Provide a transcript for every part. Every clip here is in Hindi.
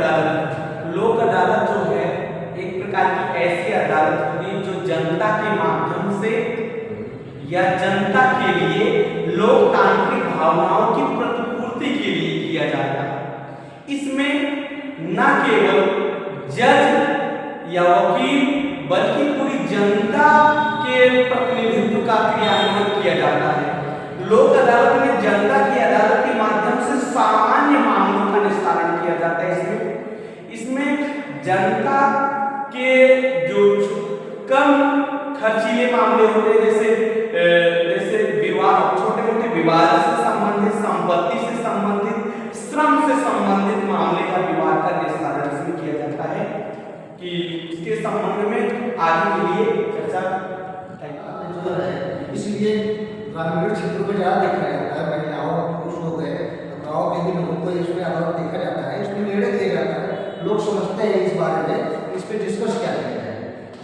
अदालत। लोक अदालत जो है एक प्रकार की ऐसी अदालत होती है जो जनता के माध्यम से या जनता के लिए लोकतांत्रिक भावनाओं की प्रतिपूर्ति के लिए किया जाता है। इसमें न केवल जज या वकील बल्कि पूरी जनता के प्रतिनिधित्व का क्रियान्वयन किया जाता है। लोक अदालत में जनता की अदालत के माध्यम से सामान्य मामलों का निस्तारण किया जाता है। इसमें जनता के जो कम खर्चीले मामले होते हैं, जैसे विवाद, छोटे मोटे विवाद से संबंधित, संपत्ति से संबंधित, श्रम से संबंधित मामले का विवाद का निस्तारण इसमें किया जाता है। कि इसके संबंध में आगे के लिए चर्चा जो है, इसलिए ग्रामीण क्षेत्रों में ज़्यादा देखा जाता है। महिलाओं पुरुष लोग हैं, गाँव के ही लोगों को इसमें अदालत देखा जाता है, इसमें निर्णय दिया जाता है। लोग समझते हैं इस बारे में, इस पर डिस्कस किया जाता है।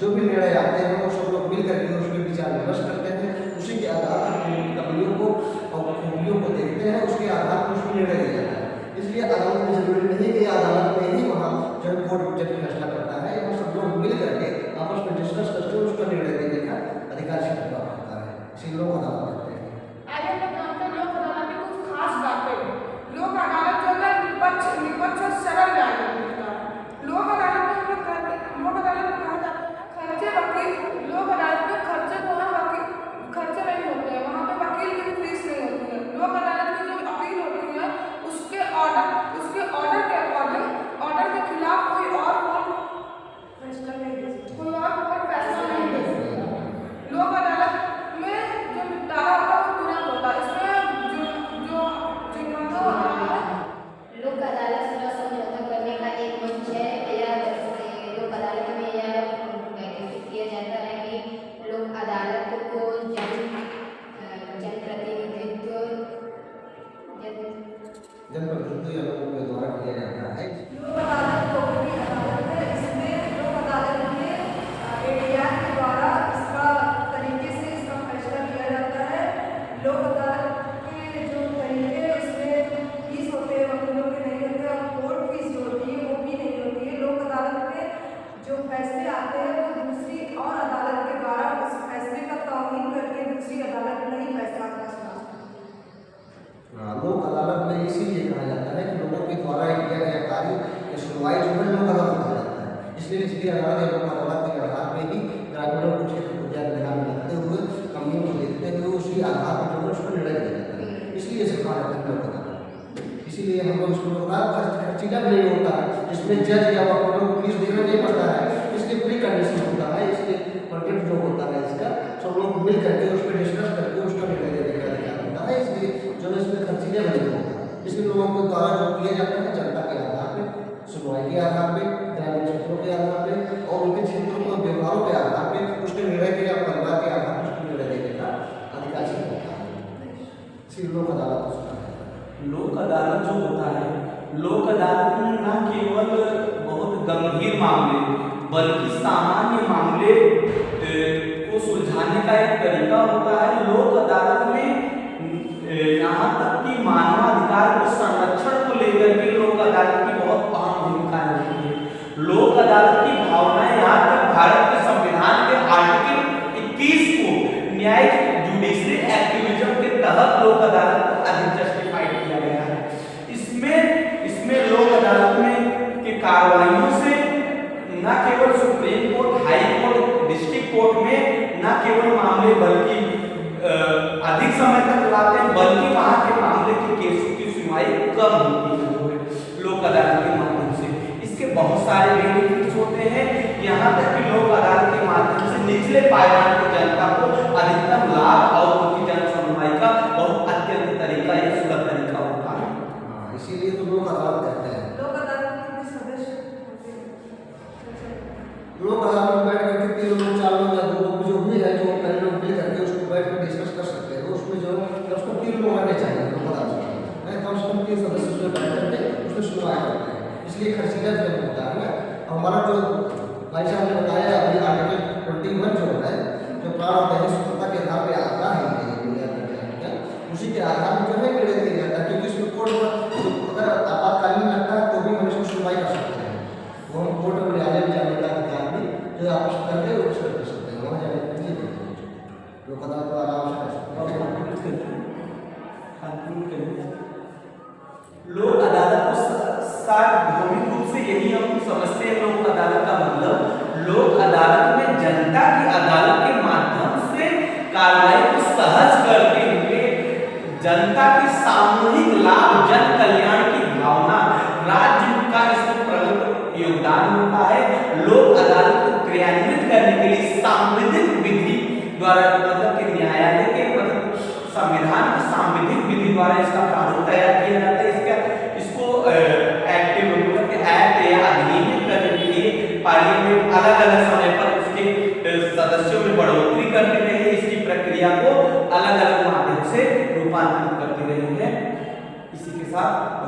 जो भी निर्णय आते हैं वो सब लोग मिल करके उसमें विचार विमर्श करते हैं, उसी के आधार पर कमियों को और खूबियों को देखते हैं, उसके आधार पर उसमें निर्णय दिया जाता है। इसलिए अदालत में जरूरी नहीं कि अदालत में ही वहाँ जो कोर्ट जज फैसला करता है, यहाँ सब लोग मिल करके आपस में डिस्कस करके उसका निर्णय देने का अधिकार क्षेत्र का होता है। इसी लोग अदालत कहते हैं। लोक अदालत में कुछ खास बातें, लोक अदालत जो है निष्पक्ष और सरल न्याय मिलता है। लोक अदालत में हम लोग कहते हैं, लोक अदालत में कहा जाता है खर्चे वकील, लोक अदालत में खर्चे जो है वकील खर्चे नहीं होते हैं, वहाँ पे वकील की फीस नहीं होती है। लोक अदालत की जो अपील होती है उसके ऑर्डर के अकॉर्डिंग, ऑर्डर के खिलाफ कोई और फैसला नहीं दे सकता। लोक अदालत में जो निपटारा होता है वो तुरंत होता है। इसमें जो लोक अदालत से समझौता करने का एक मंच है, या लोक अदालत में यह किया जाता है कि लोक अदालत को जनप्रतिनिधित्व या लोगों के द्वारा किया जाता है। लोक अदालत लोगों की अदालत है। इसमें लोक अदालत में एडीआर के द्वारा इसका तरीके से इसका फैसला किया जाता है। लोक अदालत के जो तरीके इसमें फीस होते हैं वकीलों के नहीं होते, और कोर्ट फीस जो होती है वो भी नहीं होती है। लोक अदालत में जो फैसले आते हैं वो दूसरी और अदालत के द्वारा उस फैसले का तौहीन करके दूसरी अदालत में ही फैसला का लोक अदालत में इसीलिए कहा जाता है कि लोगों के द्वारा किया गया कार्य या सुनवाई जो है लोक अदालत कहा जाता है। इसलिए अदालत या लोक अदालत के आधार पर ही ग्रामीणों को क्षेत्र को ध्यान में रखते हुए, कमियों को देखते हुए उसी आधार पर जो है उसको निर्णय दिया जाता है। इसलिए इसे कहा जाता है लोक अदालत। इसीलिए हम लोग इसको खर्चीला भी नहीं होता है, इसमें जज या वकीलों को फीस देना नहीं पड़ता है, इसलिए प्री कंडीशन होता है। इसलिए कॉन्ट्रैक्ट जो होता है इसका सब लोग मिल करके उस पर डिस्कस करके उसका निर्णय देने का अधिकार होता है। इसलिए जो इसमें खर्चीले बने होता है, इसलिए लोगों के द्वारा जो किया जाता है जनता के आधार पर, सुनवाई के आधार पर, ग्रामीण क्षेत्रों के आधार पर और उनके क्षेत्रों के व्यवहारों के आधार पर उसके निर्णय के या परिवार के आधार पर उसको निर्णय देने का अधिकार क्षेत्र होता है। इसलिए लोक अदालत होता है। लोक अदालत जो होता है, लोक अदालत में न केवल बहुत गंभीर मामले बल्कि सामान्य मामले को सुलझाने का एक तरीका होता है। लोक अदालत में यहाँ तक कि मानवाधिकार को संरक्षण को लेकर के लोक अदालत की बहुत अहम भूमिका होती है। लोक अदालत की भावनाएं यहाँ तक भारत के संविधान के आर्टिकल 21 को न्यायिक जुडिशरी एक्टिविज्म के तहत लोक अदालत को अधिक जस्टिफाइड किया गया है। इसमें लोक अदालत में के कार्रवाइयों से न केवल supreme court, high court, district court में न केवल मामले बल्कि अधिक समय तक लाते हैं, बल्कि वहाँ के मामले के केसों की सुनवाई कम होती है लोक अदालत के माध्यम से। इसके बहुत सारे बेनिफिट्स होते हैं, यहाँ तक कि लोक अदालत के माध्यम से निचले पायदान की जनता को अधिकतम लाभ और उनकी जन सुनवाई का बहुत अत्यंत तरीका, एक सुलभ तरीका होता है। इसीलिए तो लोक अदालत कहते हैं। लोक अदालत के सदस्य लोक अदालत में बैठ करके 3 लोग 4 लोग या 2 लोग जो भी है, जो कई लोग मिल करके उसको बैठ कर डिस्कस कर सकते हैं। उसमें जो कम से कम 3 लोग आने चाहिए लोक अदालत में, कम से कम 3 सदस्य उसमें बैठ करके उसमें सुनवाई करते हैं। इसलिए खर्चीला जो होता है ना, हमारा जो भाई साहब ने बताया अभी आर्टिकल 21 जो है, जो प्राण और दैनिक स्वतंत्रता के आधार पर आता है उसी के आधार पर जो है निर्णय दिया जाता है। क्योंकि उसमें कोर्ट अगर आपातकालीन लगता है तो भी हम इसको सुनवाई कर सकते हैं। लाभ, जन कल्याण की भावना, राज्य का इसमें प्रमुख योगदान होता है। लोक अदालत को क्रियान्वित करने के लिए सांविधिक विधि द्वारा, मतलब कि न्यायालय के मतलब संविधान की सांविधिक विधि द्वारा इसका प्रारूप तैयार किया जाता है। इसको एक्टिव मतलब कि एक्ट या अधिनियमित करने के लिए पार्लियामेंट अलग अलग समय पर उसके सदस्यों में बढ़ोतरी करती रही है, इसकी प्रक्रिया को अलग अलग माध्यम से रूपांतरित करती रही है। इसी के साथ